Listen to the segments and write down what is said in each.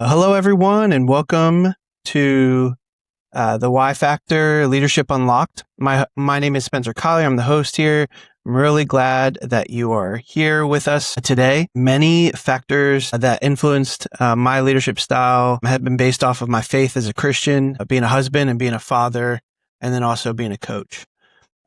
Hello, everyone, and welcome to the Y Factor Leadership Unlocked. My name is Spencer Collier. I'm the host here. I'm really glad that you are here with us today. Many factors that influenced my leadership style have been based off of my faith as a Christian, being a husband and being a father, and then also being a coach.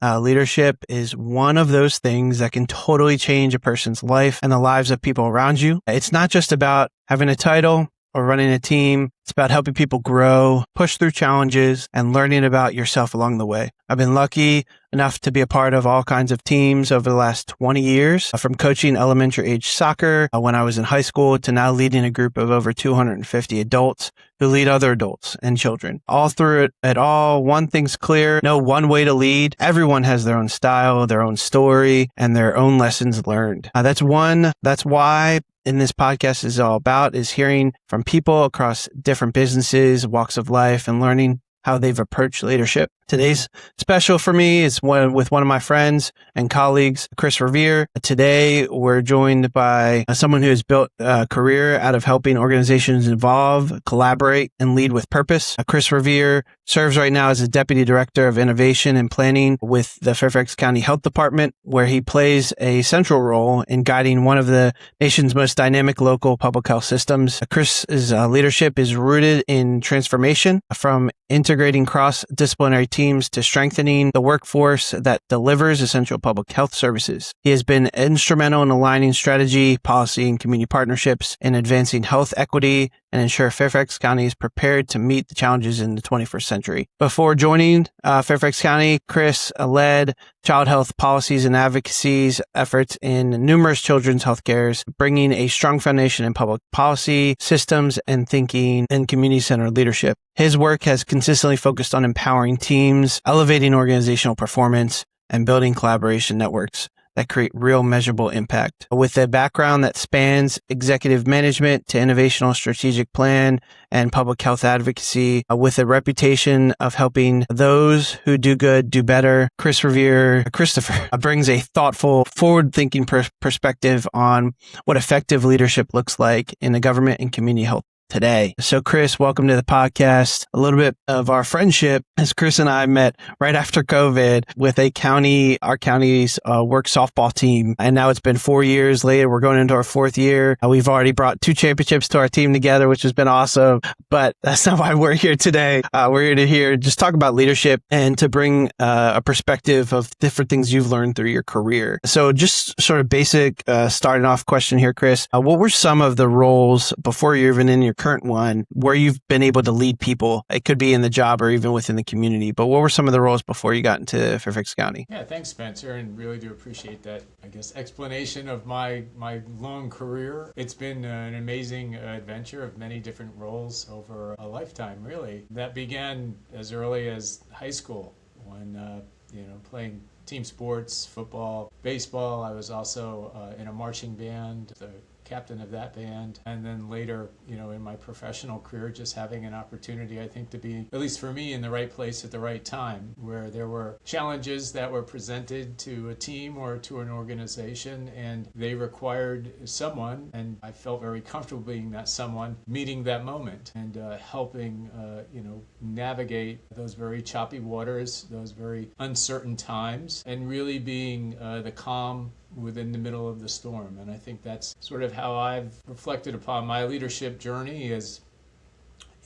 Leadership is one of those things that can totally change a person's life and the lives of people around you. It's not just about having a title or running a team. It's about helping people grow, push through challenges, and learning about yourself along the way. I've been lucky enough to be a part of all kinds of teams over the last 20 years, from coaching elementary age soccer when I was in high school to now leading a group of over 250 adults who lead other adults and children. All through it all, one thing's clear: no one way to lead. Everyone has their own style, their own story, and their own lessons learned. That's why in this podcast is all about is hearing from people across different businesses, walks of life, and learning how they've approached leadership. Today's special for me is with one of my friends and colleagues, Chris Revere. Today, we're joined by someone who has built a career out of helping organizations evolve, collaborate, and lead with purpose. Chris Revere serves right now as the Deputy Director of Innovation and Planning with the Fairfax County Health Department, where he plays a central role in guiding one of the nation's most dynamic local public health systems. Chris's leadership is rooted in transformation, from integrating cross-disciplinary teams to strengthening the workforce that delivers essential public health services. He has been instrumental in aligning strategy, policy, and community partnerships in advancing health equity and ensure Fairfax County is prepared to meet the challenges in the 21st century. Before joining Fairfax County, Chris led child health policies and advocacies efforts in numerous children's health cares, bringing a strong foundation in public policy, systems, and thinking and community-centered leadership. His work has consistently focused on empowering teams, elevating organizational performance, and building collaboration networks that create real measurable impact. With a background that spans executive management to innovational strategic plan and public health advocacy, with a reputation of helping those who do good do better, Christopher brings a thoughtful, forward-thinking perspective on what effective leadership looks like in the government and community health today. So Chris, welcome to the podcast. A little bit of our friendship as Chris and I met right after COVID with our county's work softball team. And now it's been 4 years later. We're going into our fourth year. We've already brought 2 championships to our team together, which has been awesome. But that's not why we're here today. We're here to just talk about leadership and to bring a perspective of different things you've learned through your career. So just sort of basic starting off question here, Chris. What were some of the roles before you're even in your current one where you've been able to lead people? It could be in the job or even within the community, but what were some of the roles before you got into Fairfax County? Yeah, thanks, Spencer, and really do appreciate that, explanation of my long career. It's been an amazing adventure of many different roles over a lifetime, really. That began as early as high school when, playing team sports, football, baseball. I was also in a marching band, the captain of that band, and then later, in my professional career, just having an opportunity, I think, to be, at least for me, in the right place at the right time, where there were challenges that were presented to a team or to an organization, and they required someone, and I felt very comfortable being that someone, meeting that moment and helping, navigate those very choppy waters, those very uncertain times, and really being the calm within the middle of the storm. And I think that's sort of how I've reflected upon my leadership journey is,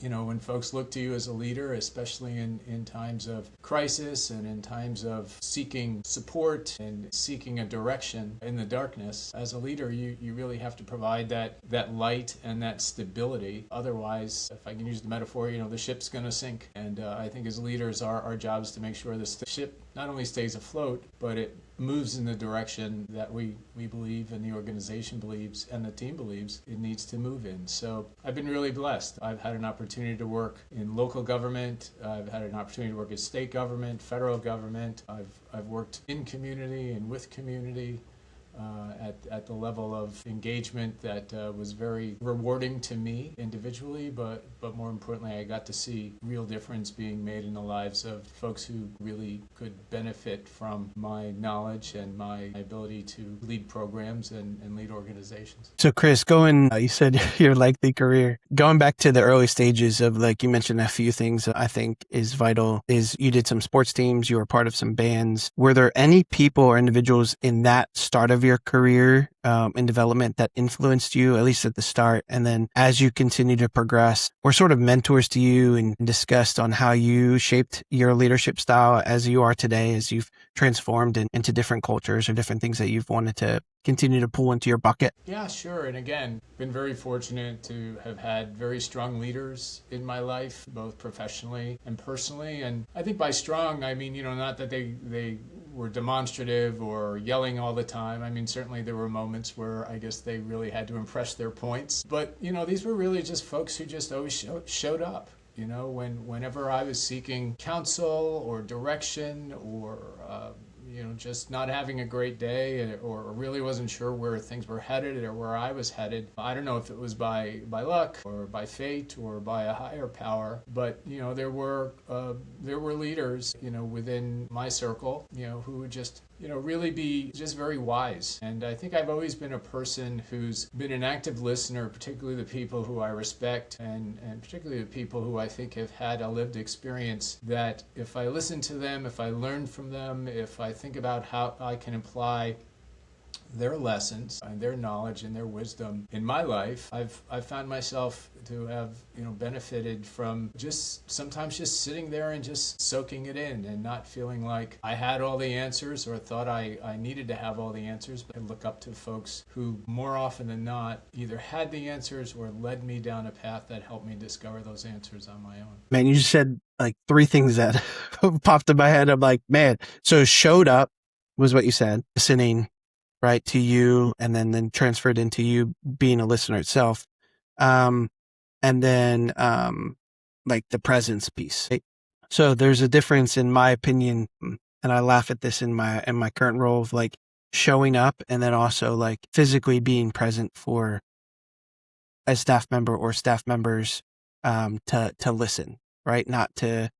when folks look to you as a leader, especially in times of crisis and in times of seeking support and seeking a direction in the darkness, as a leader, you really have to provide that light and that stability. Otherwise, if I can use the metaphor, the ship's going to sink. And I think as leaders, our job is to make sure the ship not only stays afloat, but it moves in the direction that we believe and the organization believes and the team believes it needs to move in. So I've been really blessed. I've had an opportunity to work in local government. I've had an opportunity to work in state government, federal government. I've worked in community and with community. at the level of engagement that was very rewarding to me individually, but more importantly, I got to see real difference being made in the lives of folks who really could benefit from my knowledge and my ability to lead programs and lead organizations. So Chris, you said your lengthy career, going back to the early stages of, like, you mentioned a few things that I think is vital, is you did some sports teams, you were part of some bands. Were there any people or individuals in that start of your career in development that influenced you, at least at the start, and then as you continue to progress, were sort of mentors to you and discussed on how you shaped your leadership style as you are today, as you've transformed into different cultures or different things that you've wanted to continue to pull into your bucket? Yeah, sure. And again, been very fortunate to have had very strong leaders in my life, both professionally and personally. And I think by strong, I mean, not that they were demonstrative or yelling all the time. I mean, certainly there were moments where I guess they really had to impress their points. But, these were really just folks who just always showed up. Whenever I was seeking counsel or direction or just not having a great day or really wasn't sure where things were headed or where I was headed. I don't know if it was by luck or by fate or by a higher power, but there were leaders within my circle who would just really be just very wise. And I think I've always been a person who's been an active listener, particularly the people who I respect and particularly the people who I think have had a lived experience, that if I listen to them, if I learn from them, if I think about how I can apply their lessons and their knowledge and their wisdom in my life, I've found myself to have benefited from sometimes just sitting there and just soaking it in and not feeling like I had all the answers or thought I needed to have all the answers. But I look up to folks who more often than not either had the answers or led me down a path that helped me discover those answers on my own. Man, you just said like three things that popped in my head. I'm like, man, so showed up was what you said, listening, right, to you, and then transferred into you being a listener itself. And then like the presence piece. Right? So there's a difference, in my opinion, and I laugh at this in my current role of like showing up and then also like physically being present for a staff member or staff members to listen, right? Not to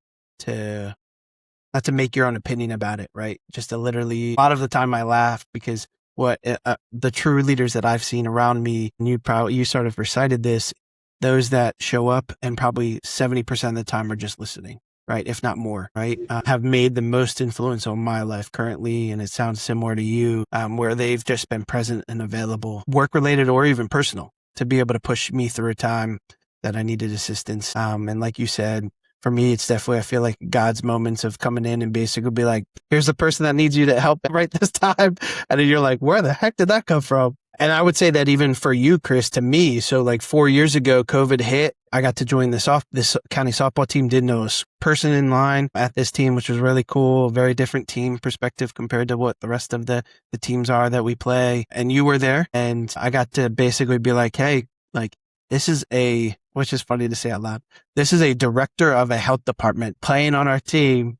make your own opinion about it, right? Just to literally, a lot of the time I laugh because what the true leaders that I've seen around me, and you sort of recited this, those that show up and probably 70% of the time are just listening, right? If not more, right? Have made the most influence on my life currently. And it sounds similar to you, where they've just been present and available, work related or even personal, to be able to push me through a time that I needed assistance. And like you said, for me, it's definitely, I feel like God's moments of coming in and basically be like, here's the person that needs you to help right this time. And then you're like, where the heck did that come from? And I would say that even for you, Chris, to me, so like 4 years ago, COVID hit, I got to join this county softball team, didn't know a person in line at this team, which was really cool. Very different team perspective compared to what the rest of the teams are that we play. And you were there, and I got to basically be like, hey, like, this is which is funny to say out loud, this is a director of a health department playing on our team.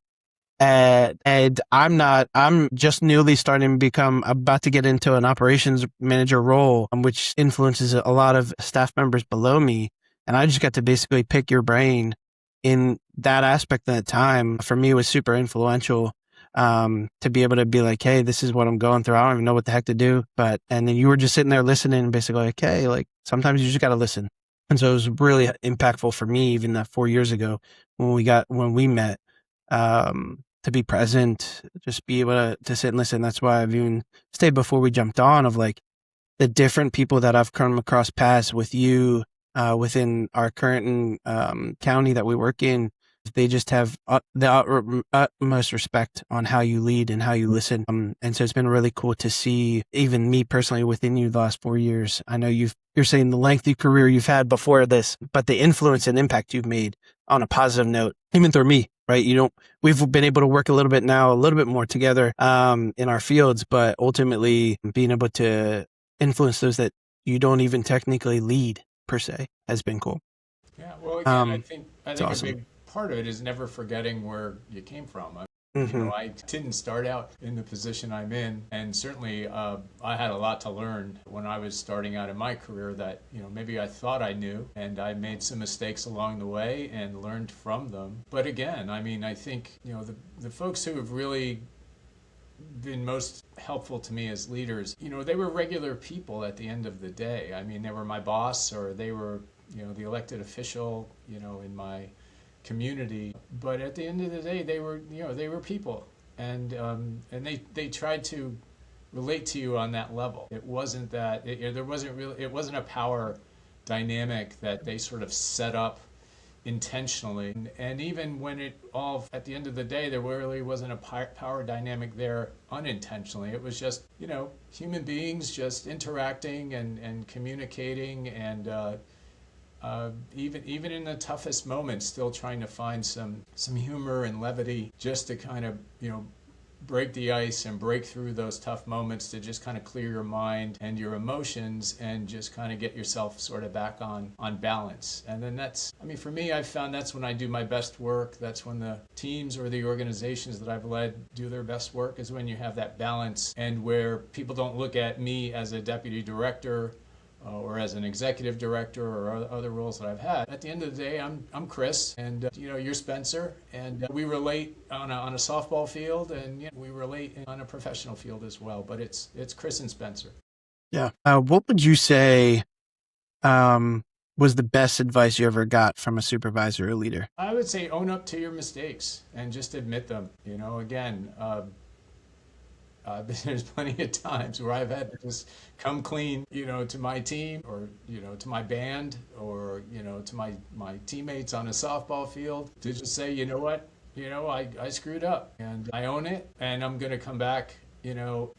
And I'm just newly starting to about to get into an operations manager role, which influences a lot of staff members below me. And I just got to basically pick your brain in that aspect at the time. For me, it was super influential, to be able to be like, hey, this is what I'm going through. I don't even know what the heck to do. And then you were just sitting there listening and basically like, hey, like sometimes you just got to listen. And so it was really impactful for me, even that 4 years ago when we met, to be present, just be able to sit and listen. That's why I've even stayed before we jumped on of like the different people that I've come across paths with you, within our current county that we work in. They just have the utmost respect on how you lead and how you listen. And so it's been really cool to see, even me personally, within you the last 4 years. I know you're saying the lengthy career you've had before this, but the influence and impact you've made on a positive note, even through me, right? We've been able to work a little bit more together in our fields, but ultimately being able to influence those that you don't even technically lead per se has been cool. Yeah, well, again, I think awesome. a big part of it is never forgetting where you came from. Mm-hmm. I didn't start out in the position I'm in, and certainly I had a lot to learn when I was starting out in my career that, maybe I thought I knew, and I made some mistakes along the way and learned from them. But again, I mean, I think, the folks who have really been most helpful to me as leaders, they were regular people at the end of the day. I mean, they were my boss, or they were, the elected official, in my community. But at the end of the day, they were people, and they tried to relate to you on that level. It wasn't that it wasn't a power dynamic that they sort of set up intentionally. And even when it all, at the end of the day, there really wasn't a power dynamic there unintentionally. It was just, human beings just interacting and communicating, and even in the toughest moments, still trying to find some humor and levity, just to kind of, break the ice and break through those tough moments, to just kind of clear your mind and your emotions and just kind of get yourself sort of back on balance. And then for me, I've found that's when I do my best work. That's when the teams or the organizations that I've led do their best work, is when you have that balance, and where people don't look at me as a deputy director or as an executive director or other roles that I've had. At the end of the day, I'm Chris, and you're Spencer, and we relate on a softball field, and we relate on a professional field as well. But it's Chris and Spencer. Yeah. What would you say was the best advice you ever got from a supervisor or leader? I would say own up to your mistakes and just admit them. Again. There's plenty of times where I've had to just come clean, to my team, or, to my band, or, to my teammates on a softball field, to just say, you know what, I screwed up, and I own it, and I'm going to come back. The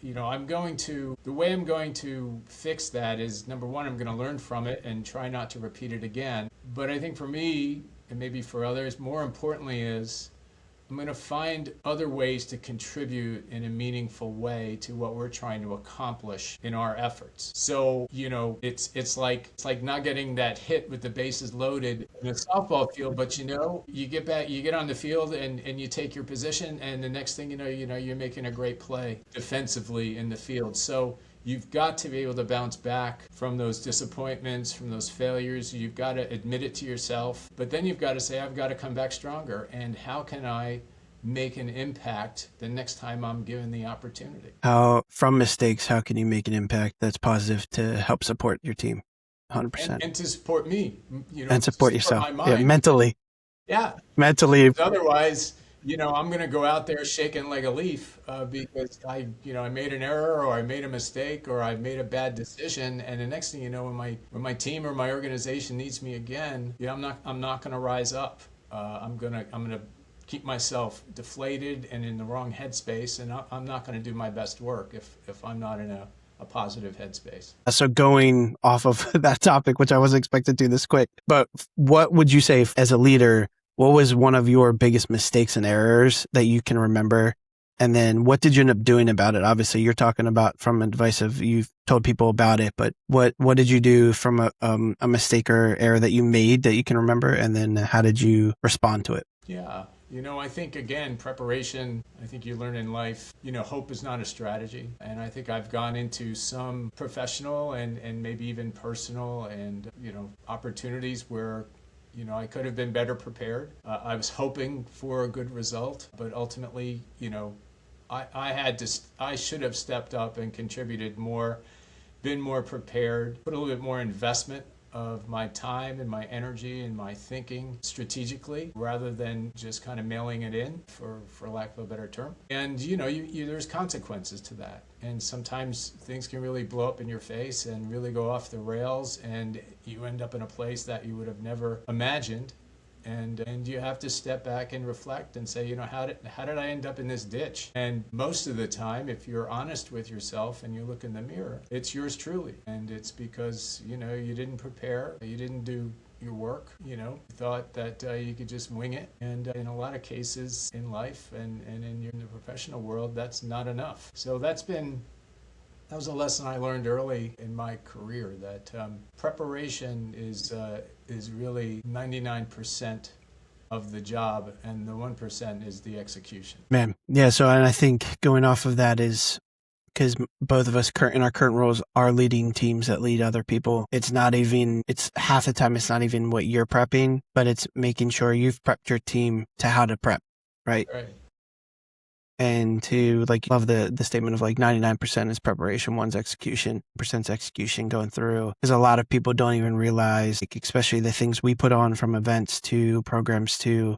way I'm going to fix that is, number one, I'm going to learn from it and try not to repeat it again. But I think for me, and maybe for others, more importantly, is I'm going to find other ways to contribute in a meaningful way to what we're trying to accomplish in our efforts. So, it's like not getting that hit with the bases loaded in a softball field, but you get on the field, and you take your position, and the next thing you're making a great play defensively in the field. So you've got to be able to bounce back from those disappointments, from those failures. You've got to admit it to yourself, but then you've got to say, I've got to come back stronger. And how can I make an impact the next time I'm given the opportunity? From mistakes, how can you make an impact that's positive to help support your team? 100%. And to support me, And support yourself. my mind. Yeah, mentally. Yeah. Mentally. Otherwise, I'm going to go out there shaking like a leaf, because I made an error, or I made a mistake, or I made a bad decision, and the next thing you know, when my team or my organization needs me again, I'm not going to rise up. I'm going to keep myself deflated and in the wrong headspace, and I'm not going to do my best work if I'm not in a positive headspace. So going off of that topic, which I wasn't expected to do this quick, but what would you say as a leader? What was one of your biggest mistakes and errors that you can remember? And then what did you end up doing about it? Obviously, you're talking about from advice of you've told people about it, but what did you do from a mistake or error that you made that you can remember? And then how did you respond to it? Yeah. I think, again, preparation, I think you learn in life, hope is not a strategy. And I think I've gone into some professional and maybe even personal and, opportunities where I could have been better prepared. I was hoping for a good result, but ultimately, I should have stepped up and contributed more, been more prepared, put a little bit more investment of my time and my energy and my thinking strategically, rather than just kind of mailing it in, for lack of a better term. And there's consequences to that, and sometimes things can really blow up in your face and really go off the rails, and you end up in a place that you would have never imagined. And you have to step back and reflect and say, how did I end up in this ditch? And most of the time, if you're honest with yourself and you look in the mirror, it's yours truly. And it's because, you didn't prepare, you didn't do your work, you thought that you could just wing it. And in a lot of cases in life and in the professional world, that's not enough. So that was a lesson I learned early in my career, that preparation is really 99% of the job, and the 1% is the execution. Man, yeah. So, and I think going off of that is because both of us in our current roles are leading teams that lead other people. It's half the time it's not even what you're prepping, but it's making sure you've prepped your team to how to prep, right? Right. And to love the statement of 99% is preparation, 1's execution, percent's execution going through. Because a lot of people don't even realize, especially the things we put on from events to programs to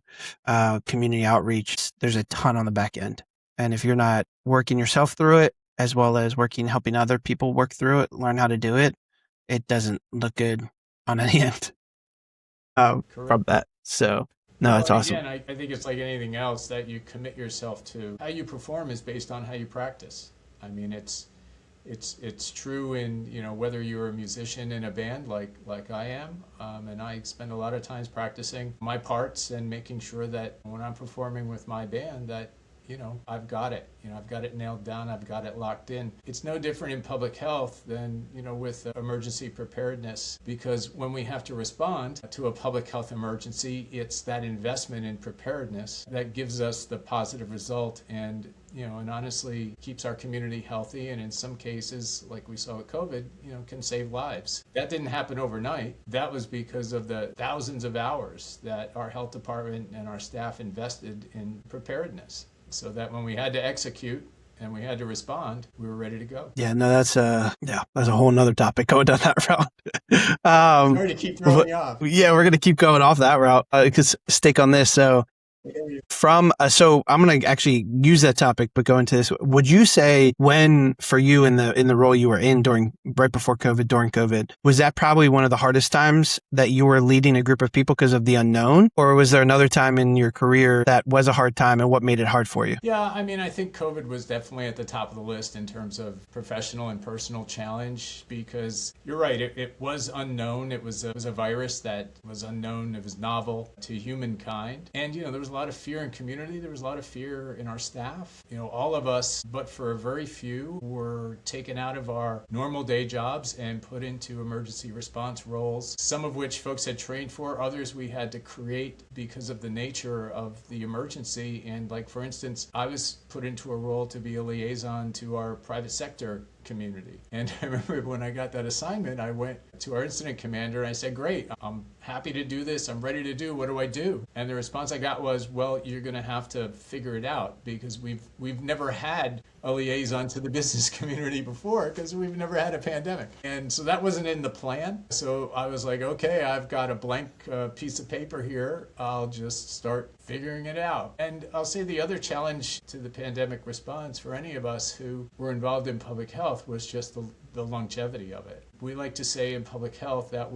community outreach, there's a ton on the back end. And if you're not working yourself through it, as well as helping other people work through it, learn how to do it, it doesn't look good on any end from that. So no, it's awesome. Again, I think it's like anything else that you commit yourself to. How you perform is based on how you practice. I mean, it's true in, whether you're a musician in a band like I am, and I spend a lot of times practicing my parts and making sure that when I'm performing with my band that I've got it. I've got it nailed down. I've got it locked in. It's no different in public health than, with emergency preparedness, because when we have to respond to a public health emergency, it's that investment in preparedness that gives us the positive result and, and honestly keeps our community healthy. And in some cases, like we saw with COVID, can save lives. That didn't happen overnight. That was because of the thousands of hours that our health department and our staff invested in preparedness, so that when we had to execute and we had to respond, we were ready to go. Yeah, no, that's a whole nother topic going down that route. Sorry to keep throwing you off. Yeah, we're going to keep going off that route because stick on this. So so I'm going to actually use that topic, but go into this. Would you say for you in the role you were in right before COVID, during COVID, was that probably one of the hardest times that you were leading a group of people because of the unknown? Or was there another time in your career that was a hard time, and what made it hard for you? Yeah, I mean, I think COVID was definitely at the top of the list in terms of professional and personal challenge, because you're right, it was unknown. It was a virus that was unknown. It was novel to humankind. And, there was a lot of fear in community. There was a lot of fear in our staff. All of us, but for a very few, were taken out of our normal day jobs and put into emergency response roles, some of which folks had trained for, others we had to create because of the nature of the emergency. And for instance, I was put into a role to be a liaison to our private sector community. And I remember when I got that assignment, I went to our incident commander and I said, great, I'm happy to do this. I'm ready to do. What do I do? And the response I got was, well, you're going to have to figure it out, because we've never had a liaison to the business community before, because we've never had a pandemic. And so that wasn't in the plan. So I was like, okay, I've got a blank piece of paper here. I'll just start figuring it out. And I'll say the other challenge to the pandemic response for any of us who were involved in public health was just the longevity of it. We like to say in public health that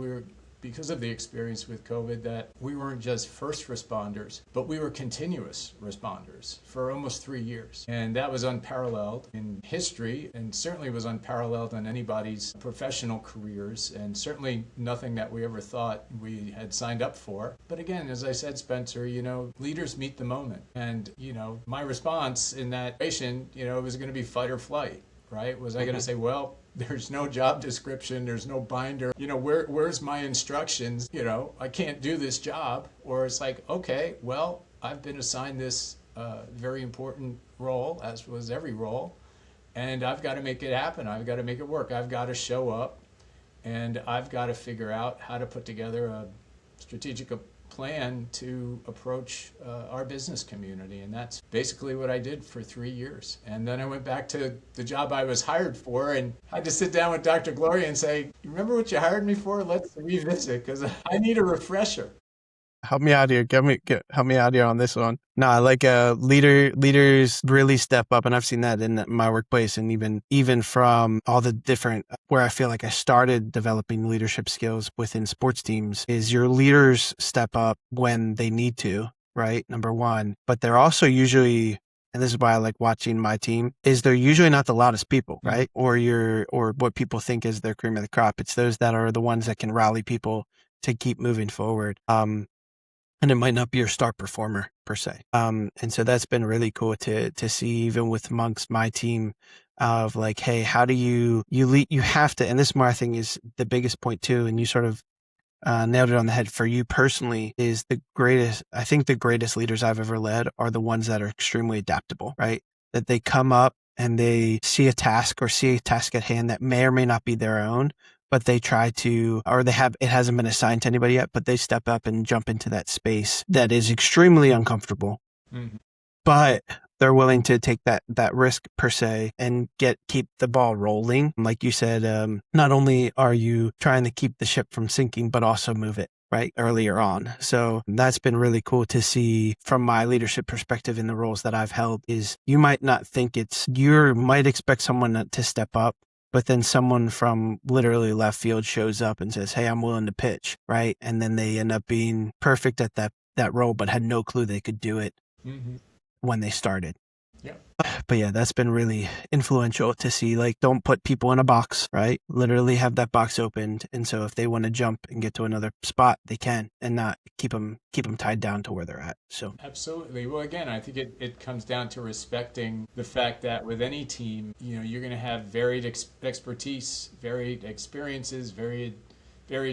because of the experience with COVID, that we weren't just first responders, but we were continuous responders for almost 3 years. And that was unparalleled in history, and certainly was unparalleled in anybody's professional careers, and certainly nothing that we ever thought we had signed up for. But again, as I said, Spencer, leaders meet the moment. And, my response in that situation, it was going to be fight or flight, right? Was I going to say, well, there's no job description, there's no binder, where's my instructions, I can't do this job? Or it's like, okay, well, I've been assigned this very important role, as was every role, and I've got to make it happen. I've got to make it work. I've got to show up, and I've got to figure out how to put together a strategic plan to approach our business community. And that's basically what I did for 3 years. And then I went back to the job I was hired for and had to sit down with Dr. Gloria and say, you remember what you hired me for? Let's revisit, because I need a refresher. Help me out here. Help me out here on this one. No, I like leaders really step up, and I've seen that in my workplace, and even from all the different where I feel like I started developing leadership skills within sports teams. Is your leaders step up when they need to, right? Number one, but they're also usually, and this is why I like watching my team, is they're usually not the loudest people, right? Or what people think is their cream of the crop. It's those that are the ones that can rally people to keep moving forward. And it might not be your star performer per se. And so that's been really cool to see, even with amongst my team, of hey, how do you lead? You have to, and this more I think is the biggest point too. And you sort of nailed it on the head. For you personally, is I think the greatest leaders I've ever led are the ones that are extremely adaptable, right? That they come up and they see a task at hand that may or may not be their own, but they try to, or it hasn't been assigned to anybody yet, but they step up and jump into that space that is extremely uncomfortable. Mm-hmm. But they're willing to take that risk per se and keep the ball rolling. Like you said, not only are you trying to keep the ship from sinking, but also move it right earlier on. So that's been really cool to see from my leadership perspective in the roles that I've held. Is you might not think you might expect someone to step up, but then someone from literally left field shows up and says, "Hey, I'm willing to pitch," right? And then they end up being perfect at that role, but had no clue they could do it. Mm-hmm. When they started. Yeah. But yeah, that's been really influential to see, like, don't put people in a box, right? Literally have that box opened. And so if they want to jump and get to another spot, they can, and not keep them tied down to where they're at. So absolutely. Well, again, I think it comes down to respecting the fact that with any team, you're going to have varied expertise, varied experiences, varied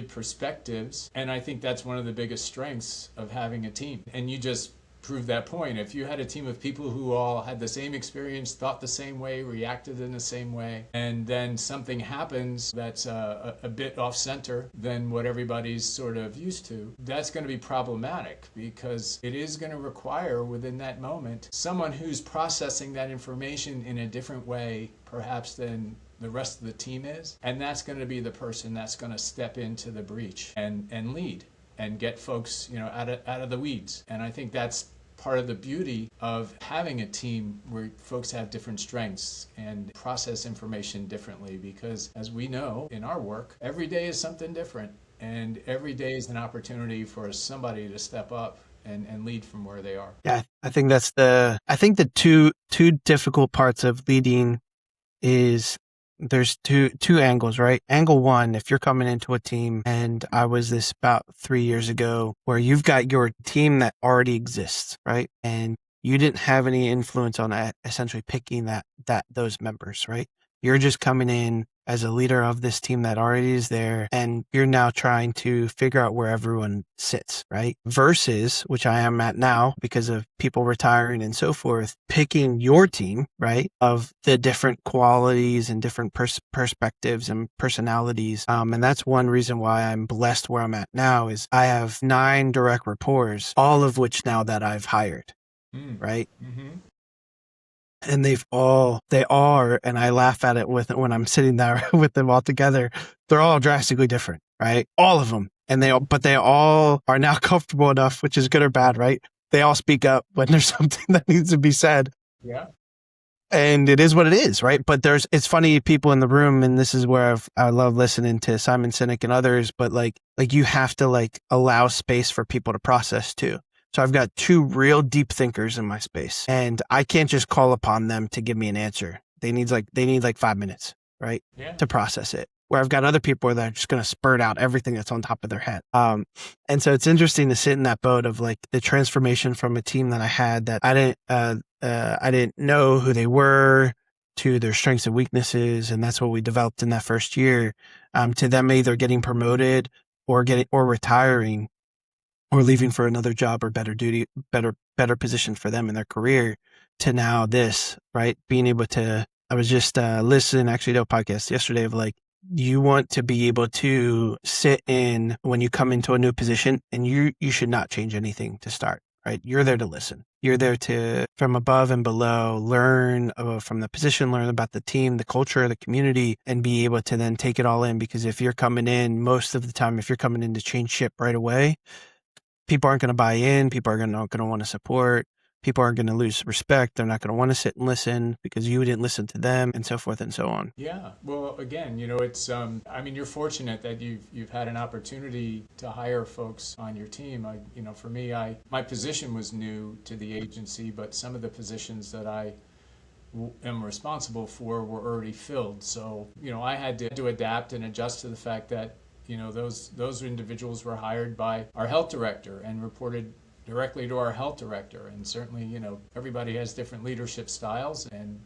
perspectives. And I think that's one of the biggest strengths of having a team. And you just prove that point. If you had a team of people who all had the same experience, thought the same way, reacted in the same way, and then something happens that's a bit off center than what everybody's sort of used to, that's going to be problematic, because it is going to require within that moment someone who's processing that information in a different way perhaps than the rest of the team is, and that's going to be the person that's going to step into the breach and lead and get folks, out of the weeds. And I think that's part of the beauty of having a team where folks have different strengths and process information differently, because as we know in our work, every day is something different, and every day is an opportunity for somebody to step up and lead from where they are. Yeah, I think the two difficult parts of leading is there's two angles, right? Angle one, if you're coming into a team, and I was this about 3 years ago, where you've got your team that already exists, right? And you didn't have any influence on essentially picking those members, right? You're just coming in as a leader of this team that already is there, and you're now trying to figure out where everyone sits, right? Versus, which I am at now because of people retiring and so forth, picking your team, right, of the different qualities and different perspectives and personalities. And that's one reason why I'm blessed where I'm at now, is I have 9 direct reports, all of which now that I've hired, right? Mm-hmm. And they are, and I laugh at it when I'm sitting there with them all together, they're all drastically different, right? All of them. And they all are now comfortable enough, which is good or bad, right? They all speak up when there's something that needs to be said. Yeah. And it is what it is, right? But it's funny, people in the room, and this is where I love listening to Simon Sinek and others, but like you have to allow space for people to process too. So I've got 2 real deep thinkers in my space, and I can't just call upon them to give me an answer. They need 5 minutes, right? Yeah. To process it. Where I've got other people that are just going to spurt out everything that's on top of their head. And so it's interesting to sit in that boat of the transformation from a team that I had that I didn't know who they were, to their strengths and weaknesses. And that's what we developed in that first year, to them either getting promoted or retiring, or leaving for another job or better position for them in their career, to now this, right? Being able to, I was just listening actually to a podcast yesterday of you want to be able to sit in when you come into a new position, and you should not change anything to start, right? You're there to listen. You're there to, from above and below, learn from the position, learn about the team, the culture, the community, and be able to then take it all in. Because if you're coming in, most of the time, if you're coming in to change ship right away, people aren't going to buy in. People are not going to want to support. People aren't going to lose respect. They're not going to want to sit and listen because you didn't listen to them, and so forth and so on. Yeah. Well, again, it's, you're fortunate that you've had an opportunity to hire folks on your team. For me, my position was new to the agency, but some of the positions that I am responsible for were already filled. So, I had to adapt and adjust to the fact that those individuals were hired by our health director and reported directly to our health director. And certainly, everybody has different leadership styles, and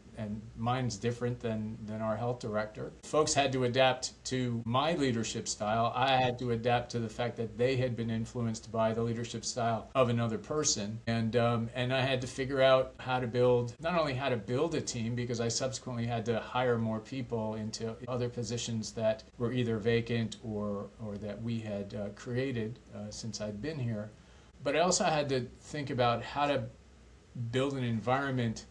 mine's different than our health director. Folks had to adapt to my leadership style. I had to adapt to the fact that they had been influenced by the leadership style of another person. And I had to figure out not only how to build a team, because I subsequently had to hire more people into other positions that were either vacant or that we had created since I'd been here. But I also had to think about how to build an environment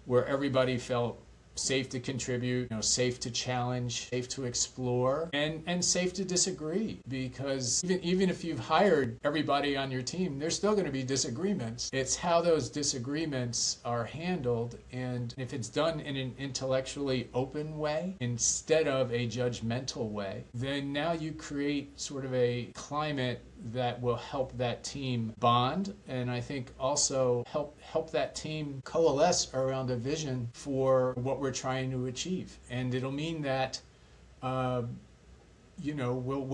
where everybody felt safe to contribute, safe to challenge, safe to explore, and safe to disagree. Because even if you've hired everybody on your team, there's still going to be disagreements. It's how those disagreements are handled, and if it's done in an intellectually open way instead of a judgmental way, then now you create sort of a climate that will help that team bond, and I think also help that team coalesce around a vision for what we're trying to achieve. And it'll mean that we'll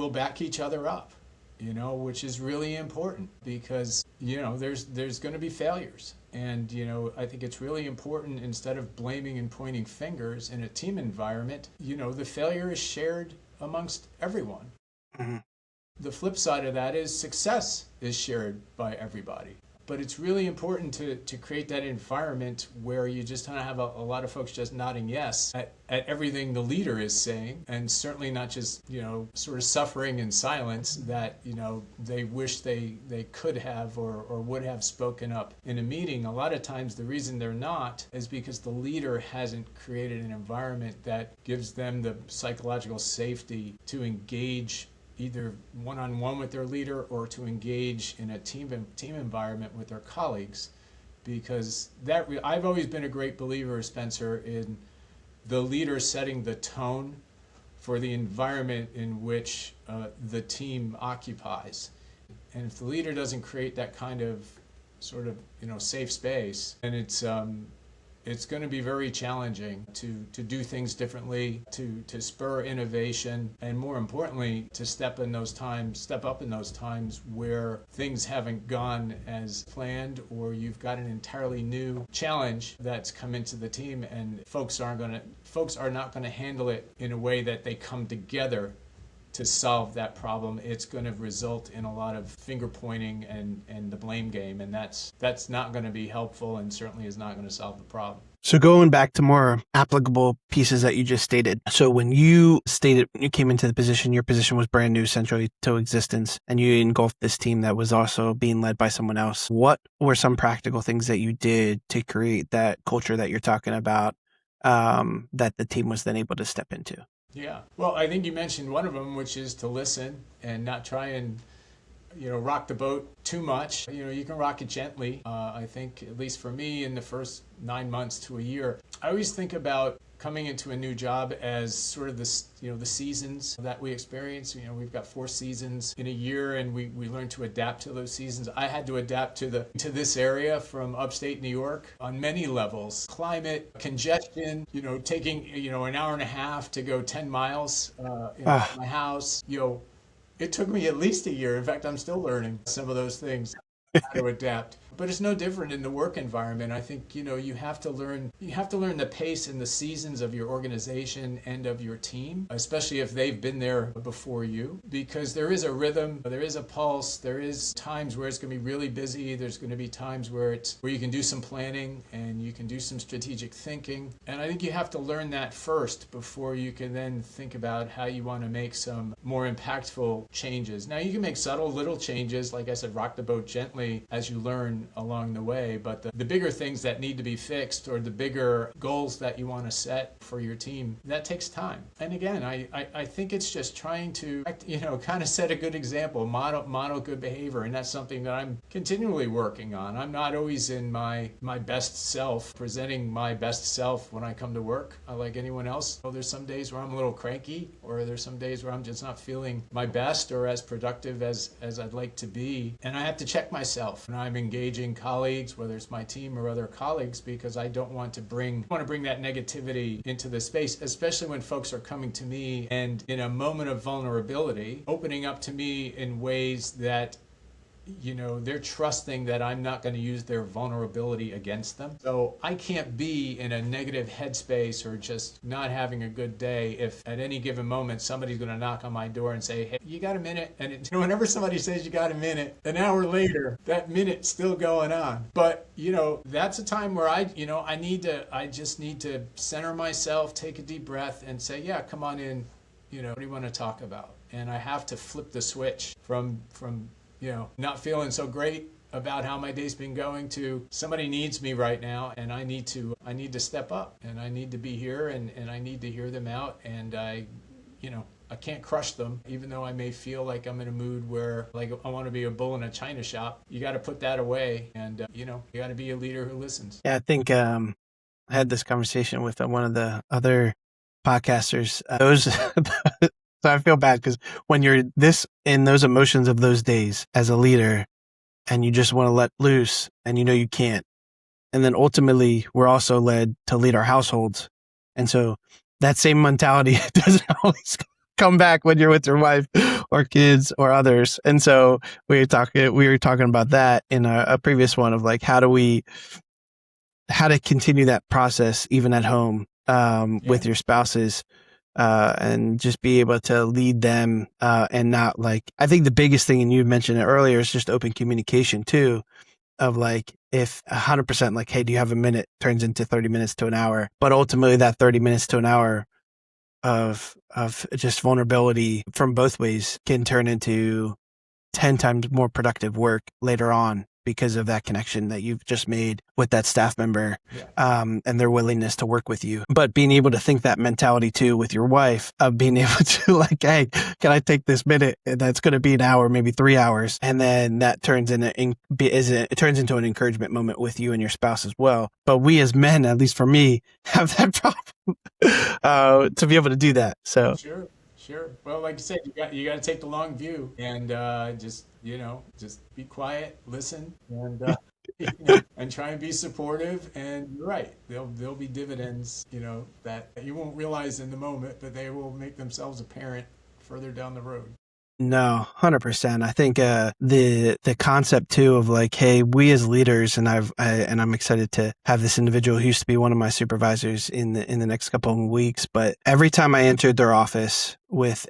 back each other up, which is really important, because there's going to be failures. And I think it's really important, instead of blaming and pointing fingers in a team environment, the failure is shared amongst everyone. Mm-hmm. The flip side of that is success is shared by everybody. But it's really important to create that environment where you just kind of have a lot of folks just nodding yes at everything the leader is saying, and certainly not just, sort of suffering in silence that, they wish they could have or would have spoken up in a meeting. A lot of times the reason they're not is because the leader hasn't created an environment that gives them the psychological safety to engage either one-on-one with their leader or to engage in a team environment with their colleagues. Because I've always been a great believer, Spencer, in the leader setting the tone for the environment in which the team occupies. And if the leader doesn't create that kind of sort of safe space, then it's going to be very challenging to do things differently, to spur innovation, and more importantly, to step up in those times where things haven't gone as planned, or you've got an entirely new challenge that's come into the team, and folks are not going to handle it in a way that they come together to solve that problem. It's going to result in a lot of finger pointing and the blame game, and that's not going to be helpful, and certainly is not going to solve the problem. So going back to more applicable pieces that you just stated. So when you came into the position, your position was brand new, centrally to existence, and you engulfed this team that was also being led by someone else. What were some practical things that you did to create that culture that you're talking about, that the team was then able to step into? Yeah. Well, I think you mentioned one of them, which is to listen and not try and, rock the boat too much. You can rock it gently. I think, at least for me, in the first 9 months to a year, I always think about coming into a new job as sort of this, the seasons that we experience. We've got 4 seasons in a year, and we learn to adapt to those seasons. I had to adapt to this area from upstate New York on many levels. Climate, congestion, taking, an hour and a half to go 10 miles in my house. It took me at least a year. In fact, I'm still learning some of those things, how to adapt. But it's no different in the work environment. I think, you have to learn the pace and the seasons of your organization and of your team, especially if they've been there before you, because there is a rhythm, there is a pulse, there is times where it's going to be really busy. There's going to be times where you can do some planning and you can do some strategic thinking. And I think you have to learn that first before you can then think about how you want to make some more impactful changes. Now, you can make subtle little changes, like I said, rock the boat gently as you learn along the way, but the bigger things that need to be fixed, or the bigger goals that you want to set for your team, that takes time. And again, I think it's just trying to, kind of set a good example, model good behavior, and that's something that I'm continually working on. I'm not always in my best self, presenting my best self when I come to work, like anyone else. There's some days where I'm a little cranky, or there's some days where I'm just not feeling my best or as productive as I'd like to be, and I have to check myself. And I'm engaging colleagues, whether it's my team or other colleagues, because I don't want to bring that negativity into the space, especially when folks are coming to me and in a moment of vulnerability, opening up to me in ways that they're trusting that I'm not going to use their vulnerability against them. So I can't be in a negative headspace or just not having a good day if at any given moment somebody's going to knock on my door and say, hey, you got a minute? And whenever somebody says you got a minute, an hour later, that minute's still going on. But, that's a time where I just need to center myself, take a deep breath and say, yeah, come on in. What do you want to talk about? And I have to flip the switch from not feeling so great about how my day's been going to somebody needs me right now and I need to step up and I need to be here and I need to hear them out and I can't crush them, even though I may feel like I'm in a mood where like I want to be a bull in a china shop. You got to put that away and you got to be a leader who listens. Yeah, I think I had this conversation with one of the other podcasters. Those so I feel bad because when you're in those emotions of those days as a leader and you just want to let loose and you can't. And then ultimately we're also led to lead our households. And so that same mentality doesn't always come back when you're with your wife or kids or others. And so we were talking about that in a previous one of like, how to continue that process even at home with your spouses. And just be able to lead them and not like, I think the biggest thing, and you mentioned it earlier, is just open communication too, of like, if 100% like, hey, do you have a minute turns into 30 minutes to an hour, but ultimately that 30 minutes to an hour of just vulnerability from both ways can turn into 10 times more productive work later on because of that connection that you've just made with that staff member and their willingness to work with you. But being able to think that mentality too with your wife of being able to like, hey, can I take this minute? That's going to be an hour, maybe 3 hours. And then that turns into an encouragement moment with you and your spouse as well. But we as men, at least for me, have that problem to be able to do that. So Sure. Well, like you said, you got to take the long view and just be quiet, listen, and and try and be supportive. And you're right, there'll be dividends, that you won't realize in the moment, but they will make themselves apparent further down the road. No, 100%. I think the concept too of like, hey, we as leaders, and I'm excited to have this individual who used to be one of my supervisors in the next couple of weeks. But every time I entered their office with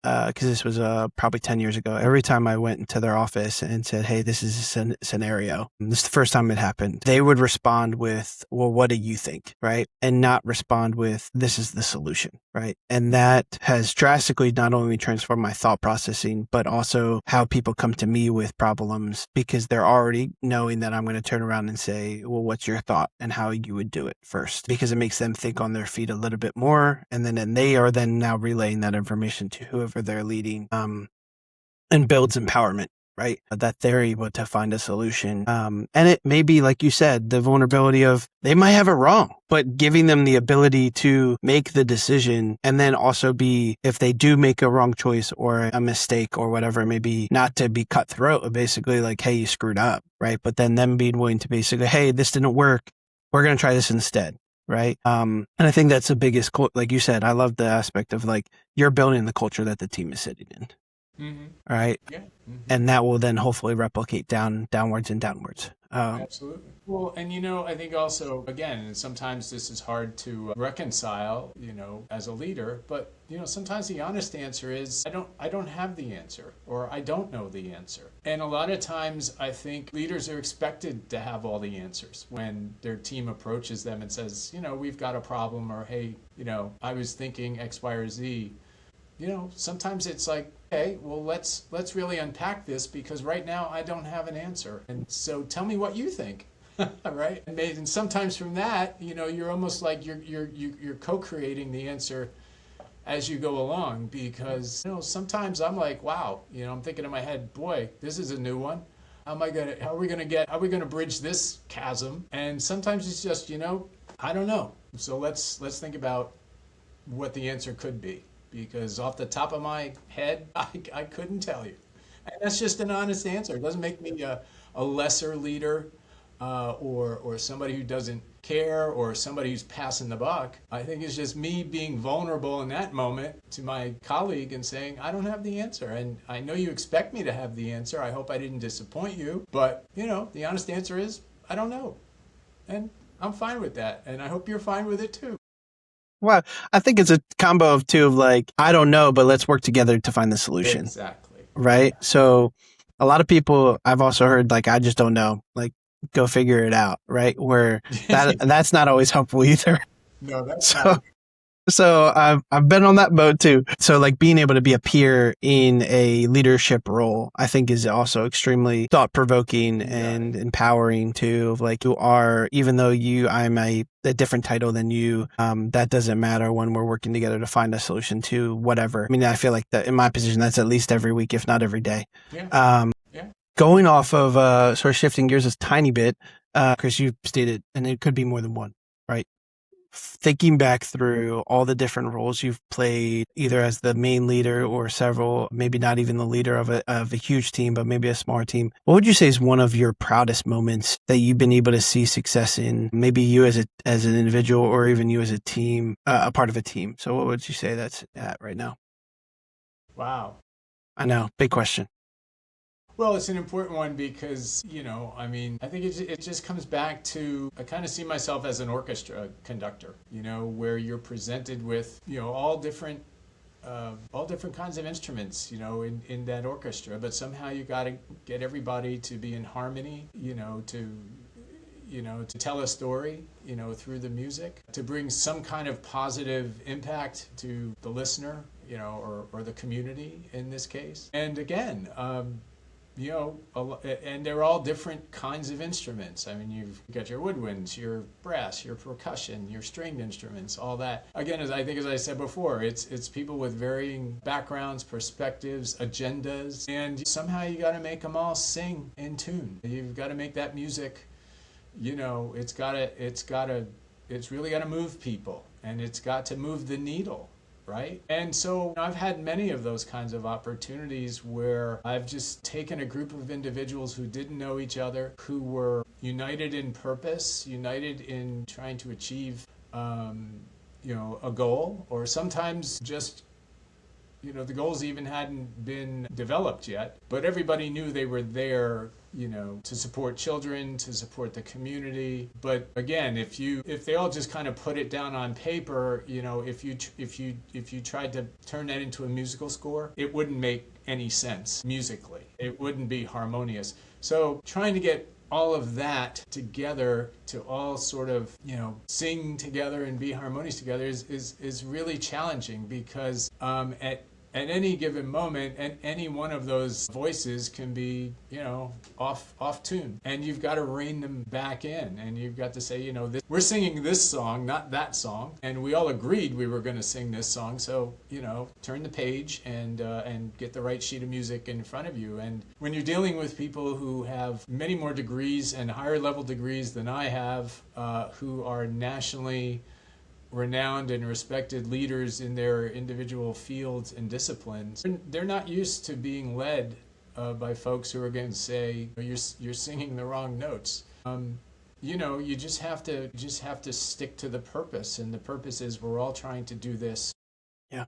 because this was probably 10 years ago, every time I went into their office and said, hey, this is a scenario, and this is the first time it happened, they would respond with, well, what do you think? Right. And not respond with, this is the solution. Right. And that has drastically not only transformed my thought processing, but also how people come to me with problems because they're already knowing that I'm going to turn around and say, well, what's your thought and how you would do it first? Because it makes them think on their feet a little bit more. And then they are then now relaying that information to whoever they're leading and builds empowerment, right? That they're able to find a solution. And it may be, like you said, the vulnerability of they might have it wrong, but giving them the ability to make the decision and then also be, if they do make a wrong choice or a mistake or whatever it may be, not to be cutthroat, basically like, hey, you screwed up, right? But then them being willing to basically, hey, this didn't work. We're going to try this instead. Right. And I think that's the biggest, like you said, I love the aspect of like, you're building the culture that the team is sitting in. Mm-hmm. Right. Yeah. Mm-hmm. And that will then hopefully replicate downwards and downwards. Absolutely. Well, and I think also, again, sometimes this is hard to reconcile, as a leader, but sometimes the honest answer is I don't have the answer, or I don't know the answer. And a lot of times I think leaders are expected to have all the answers when their team approaches them and says, we've got a problem, or hey, I was thinking X, Y, or Z. Sometimes it's like, okay, well, let's really unpack this because right now I don't have an answer. And so tell me what you think. Right? And sometimes from that, you're almost like you're co-creating the answer as you go along because, sometimes I'm like, wow, I'm thinking in my head, boy, this is a new one. How are we going to bridge this chasm? And sometimes it's just, I don't know. So let's think about what the answer could be. Because off the top of my head, I couldn't tell you. And that's just an honest answer. It doesn't make me a lesser leader or somebody who doesn't care or somebody who's passing the buck. I think it's just me being vulnerable in that moment to my colleague and saying, I don't have the answer. And I know you expect me to have the answer. I hope I didn't disappoint you. But, the honest answer is, I don't know. And I'm fine with that. And I hope you're fine with it too. Well, I think it's a combo of two of like, I don't know, but let's work together to find the solution. Exactly. Right. Yeah. So a lot of people I've also heard like, I just don't know, like go figure it out. Right. Where that's not always helpful either. No, that's So not. So I've been on that boat too. So like being able to be a peer in a leadership role, I think is also extremely thought provoking and empowering too. Of like you are, even though I'm a different title than you, that doesn't matter when we're working together to find a solution to whatever. I mean, I feel like that in my position, that's at least every week, if not every day. Yeah. Going off of sort of shifting gears a tiny bit, Chris, you stated, and it could be more than one, right? Thinking back through all the different roles you've played, either as the main leader or several, maybe not even the leader of a huge team, but maybe a smaller team. What would you say is one of your proudest moments that you've been able to see success in? Maybe you as an individual, or even you as a team, a part of a team. So what would you say that's at right now? Wow. I know, big question. Well, it's an important one because, I think it just comes back to, I kind of see myself as an orchestra conductor, where you're presented with, all different kinds of instruments, in that orchestra, but somehow you got to get everybody to be in harmony, to tell a story, through the music, to bring some kind of positive impact to the listener, or the community in this case. And again, and they're all different kinds of instruments. I mean, you've got your woodwinds, your brass, your percussion, your stringed instruments, all that. Again, as I said before, it's people with varying backgrounds, perspectives, agendas, and somehow you got to make them all sing in tune. You've got to make that music, it's really got to move people, and it's got to move the needle. Right? And so I've had many of those kinds of opportunities where I've just taken a group of individuals who didn't know each other, who were united in purpose, united in trying to achieve, a goal, or sometimes just, the goals even hadn't been developed yet, but everybody knew they were there, to support children, to support the community. But again, if they all just kind of put it down on paper, if you tried to turn that into a musical score, it wouldn't make any sense musically. It wouldn't be harmonious. So trying to get all of that together to all sort of, sing together and be harmonious together is really challenging, because at any given moment, and any one of those voices can be, off tune, and you've got to rein them back in, and you've got to say, we're singing this song, not that song, and we all agreed we were going to sing this song. So, turn the page and get the right sheet of music in front of you. And when you're dealing with people who have many more degrees and higher level degrees than I have, who are nationally renowned and respected leaders in their individual fields and disciplines, they're not used to being led by folks who are going to say, you're singing the wrong notes. You just have to stick to the purpose, and the purpose is we're all trying to do this. Yeah.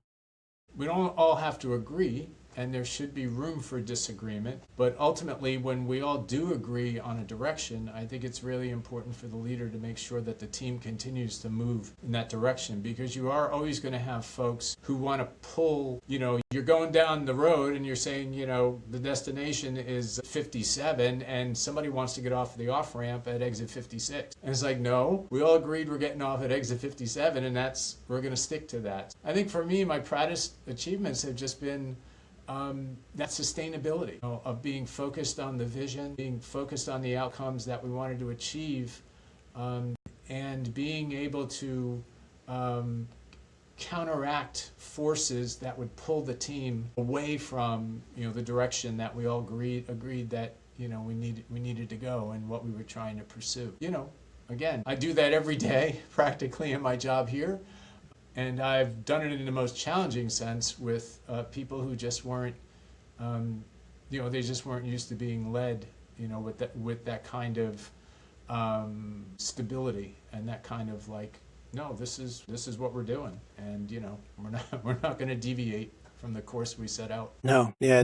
We don't all have to agree, and there should be room for disagreement. But ultimately, when we all do agree on a direction, I think it's really important for the leader to make sure that the team continues to move in that direction, because you are always going to have folks who want to pull, you're going down the road and you're saying, the destination is 57, and somebody wants to get off the off-ramp at exit 56. And it's like, no, we all agreed we're getting off at exit 57, and we're going to stick to that. I think for me, my proudest achievements have just been that sustainability, of being focused on the vision, being focused on the outcomes that we wanted to achieve, and being able to counteract forces that would pull the team away from the direction that we all agreed that we needed to go, and what we were trying to pursue. Again, I do that every day practically in my job here. And I've done it in the most challenging sense with people who just weren't, they just weren't used to being led, with that kind of stability and that kind of like, no, this is what we're doing, and we're not going to deviate from the course we set out. No, yeah,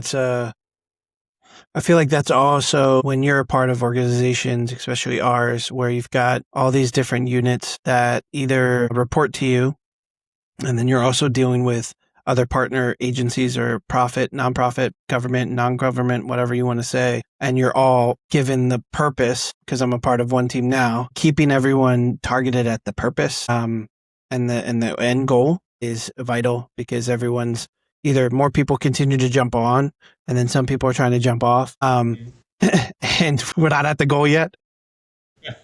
I feel like that's also when you're a part of organizations, especially ours, where you've got all these different units that either report to you, and then you're also dealing with other partner agencies or profit, nonprofit, government, non-government, whatever you want to say. And you're all given the purpose, because I'm a part of one team now, keeping everyone targeted at the purpose. And the end goal is vital because everyone's either more people continue to jump on and then some people are trying to jump off. And we're not at the goal yet.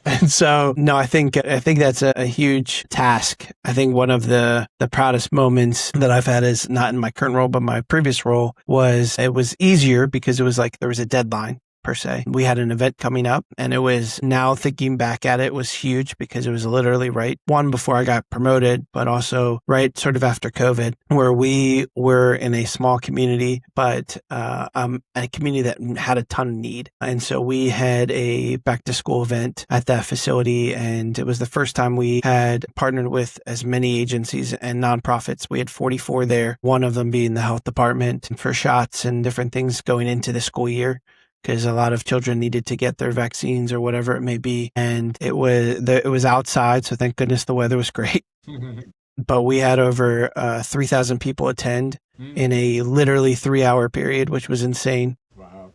And so, no, I think that's a huge task. I think one of the proudest moments that I've had is not in my current role, but my previous role was, it was easier because it was like there was a deadline per se. We had an event coming up and it was, now thinking back at it, was huge because it was literally right one before I got promoted, but also right sort of after COVID, where we were in a small community, but a community that had a ton of need. And so we had a back to school event at that facility. And it was the first time we had partnered with as many agencies and nonprofits. We had 44 there, one of them being the health department for shots and different things going into the school year, because a lot of children needed to get their vaccines or whatever it may be. And it was outside, so thank goodness the weather was great. But we had over 3,000 people attend in a literally 3-hour period, which was insane. Wow.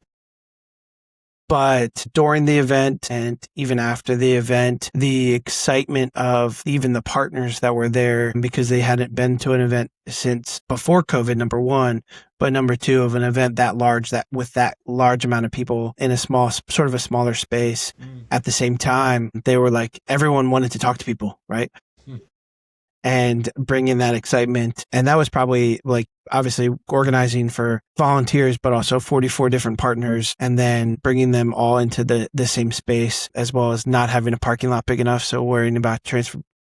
But during the event and even after the event, the excitement of even the partners that were there, because they hadn't been to an event since before COVID, number one, but number two, of an event that large, that with that large amount of people in a small, sort of a smaller space at the same time, they were like, everyone wanted to talk to people, right? And bringing that excitement. And that was probably like, obviously organizing for volunteers, but also 44 different partners, and then bringing them all into the same space, as well as not having a parking lot big enough. So worrying about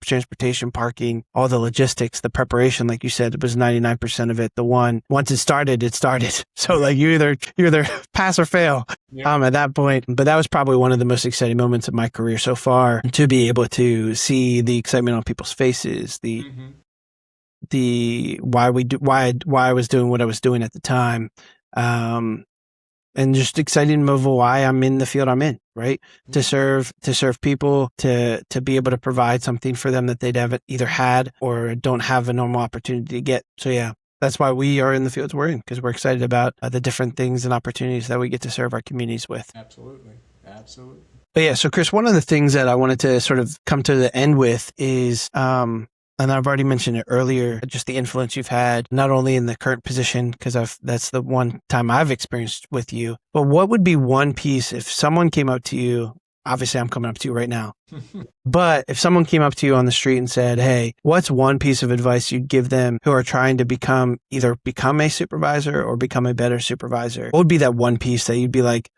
transportation, parking, all the logistics, the preparation, like you said, it was 99% of it. Once it started, it started. So like you either pass or fail at that point. But that was probably one of the most exciting moments of my career so far, to be able to see the excitement on people's faces, why I was doing what I was doing at the time. And just excited of why I'm in the field I'm in, right? To serve people, to be able to provide something for them that they'd have either had or don't have a normal opportunity to get. So yeah, that's why we are in the fields we're in, because we're excited about the different things and opportunities that we get to serve our communities with. Absolutely. But yeah, so Chris, one of the things that I wanted to sort of come to the end with is, and I've already mentioned it earlier, just the influence you've had, not only in the current position, because that's the one time I've experienced with you, but what would be one piece if someone came up to you, obviously I'm coming up to you right now, but if someone came up to you on the street and said, hey, what's one piece of advice you'd give them who are trying to either become a supervisor or become a better supervisor? What would be that one piece that you'd be like,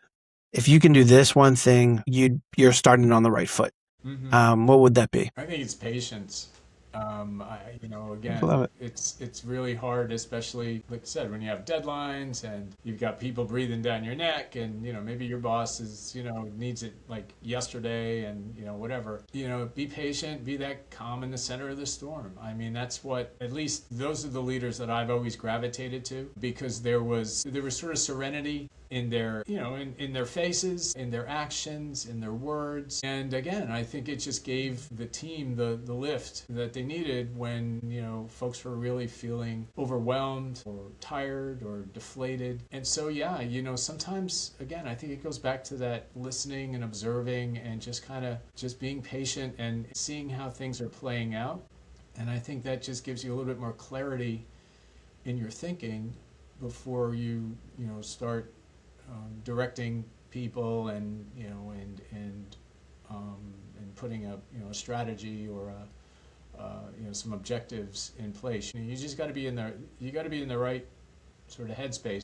if you can do this one thing, you're starting on the right foot? What would that be? I think it's patience. Again, Love it. it's really hard, especially like I said, when you have deadlines and you've got people breathing down your neck, and maybe your boss is needs it like yesterday, and whatever. Be patient, be that calm in the center of the storm. I mean, that's what, at least those are the leaders that I've always gravitated to, because there was sort of serenity in their in their faces, in their actions, in their words. And again, I think it just gave the team the lift that they needed when folks were really feeling overwhelmed or tired or deflated. And so sometimes, again, I think it goes back to that listening and observing and just kind of just being patient and seeing how things are playing out. And I think that just gives you a little bit more clarity in your thinking before you start directing people and putting a strategy or some objectives in place. You just got to be in there. You got to be in the right sort of headspace.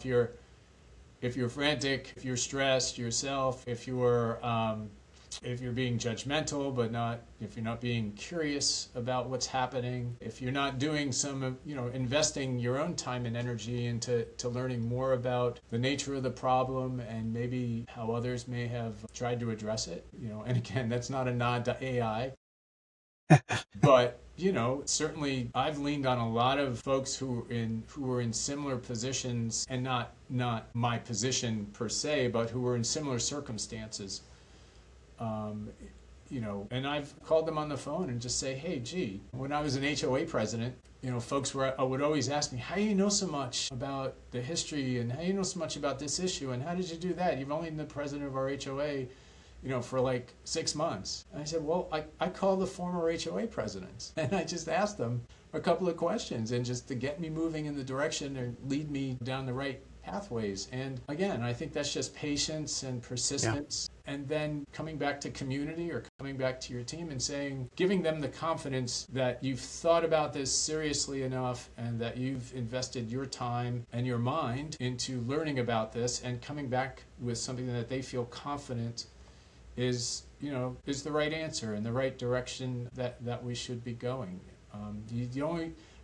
If you're frantic, if you're stressed yourself, if you're if you're being judgmental, but not if you're not being curious about what's happening, if you're not doing some, investing your own time and energy into learning more about the nature of the problem and maybe how others may have tried to address it, and again, that's not a nod to AI, but certainly I've leaned on a lot of folks who were in similar positions, and not my position per se, but who were in similar circumstances. And I've called them on the phone and just say, hey, gee, when I was an HOA president, folks would always ask me, how do you know so much about the history, and how do you know so much about this issue, and how did you do that? You've only been the president of our HOA, for like 6 months. And I said, well, I call the former HOA presidents, and I just asked them a couple of questions, and just to get me moving in the direction and lead me down the right pathways. And again, I think that's just patience and persistence. Yeah. And then coming back to community, or coming back to your team and saying, giving them the confidence that you've thought about this seriously enough, and that you've invested your time and your mind into learning about this, and coming back with something that they feel confident is the right answer and the right direction that we should be going.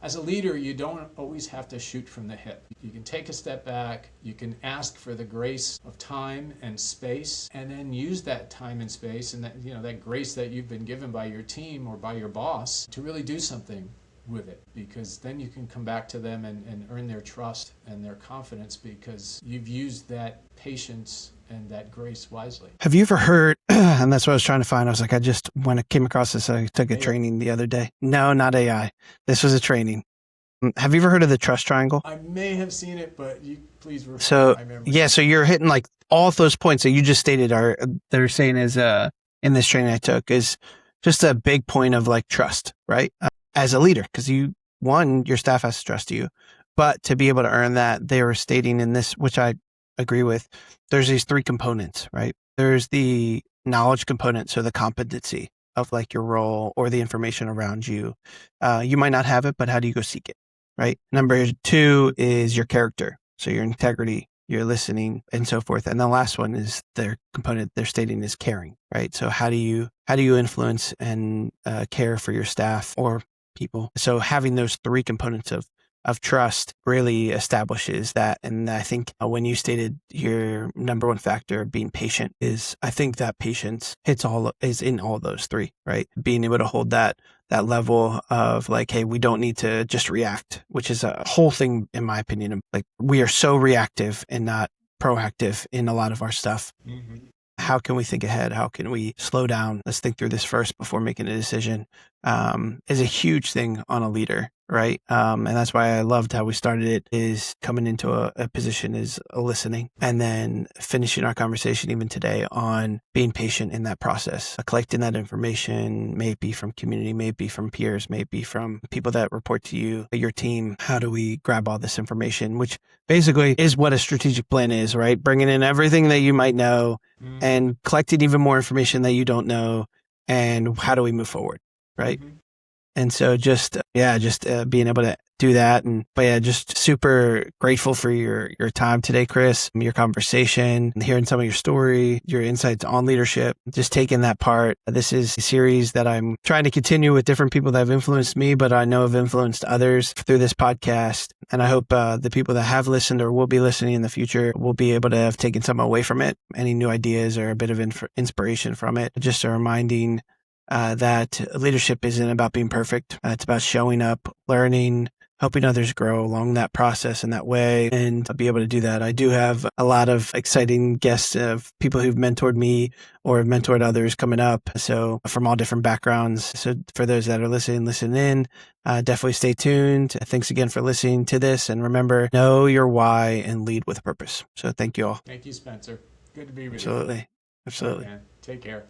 As a leader, you don't always have to shoot from the hip. You can take a step back, you can ask for the grace of time and space, and then use that time and space and that grace that you've been given by your team or by your boss to really do something with it, because then you can come back to them and earn their trust and their confidence, because you've used that patience and that grace wisely. Have you ever heard, and that's what I was trying to find, I was like, when I came across this, I took a training the other day. No, not AI. This was a training. Have you ever heard of the trust triangle? I may have seen it, but you please refer. So you're hitting like all of those points that you just stated they're saying is in this training I took is just a big point of like trust, right? As a leader, because your staff has to trust you, but to be able to earn that, they were stating in this, which I agree with, there's these 3 components, right? There's the knowledge component, so the competency of like your role or the information around you. You might not have it, but how do you go seek it, right? Number 2 is your character, so your integrity, your listening, and so forth. And the last one is their component they're stating is caring, right? So how do you influence and care for your staff or people? So having those 3 components of trust really establishes that. And I think when you stated your number 1 factor being patient, is I think that patience is in all those 3, right? Being able to hold that level of like, hey, we don't need to just react, which is a whole thing, in my opinion. Like, we are so reactive and not proactive in a lot of our stuff. Mm-hmm. How can we think ahead? How can we slow down? Let's think through this first before making a decision, is a huge thing on a leader, right? And that's why I loved how we started it, is coming into a position is listening, and then finishing our conversation even today on being patient in that process, collecting that information, may it be from community, may it be from peers, may it be from people that report to you, your team. How do we grab all this information, which basically is what a strategic plan is, right? Bringing in everything that you might know and collecting even more information that you don't know, and how do we move forward, right? Mm-hmm. And so just being able to do that. Just super grateful for your time today, Chris, your conversation, and hearing some of your story, your insights on leadership, just taking that part. This is a series that I'm trying to continue with different people that have influenced me, but I know have influenced others through this podcast. And I hope the people that have listened or will be listening in the future will be able to have taken something away from it, any new ideas or a bit of inspiration from it. Just a reminding that leadership isn't about being perfect. It's about showing up, learning, helping others grow along that process in that way, and I'll be able to do that. I do have a lot of exciting guests of people who've mentored me or have mentored others coming up. So from all different backgrounds. So for those that are listen in, definitely stay tuned. Thanks again for listening to this. And remember, know your why and lead with purpose. So thank you all. Thank you, Spencer. Good to be with you. Absolutely. Right, man. Take care.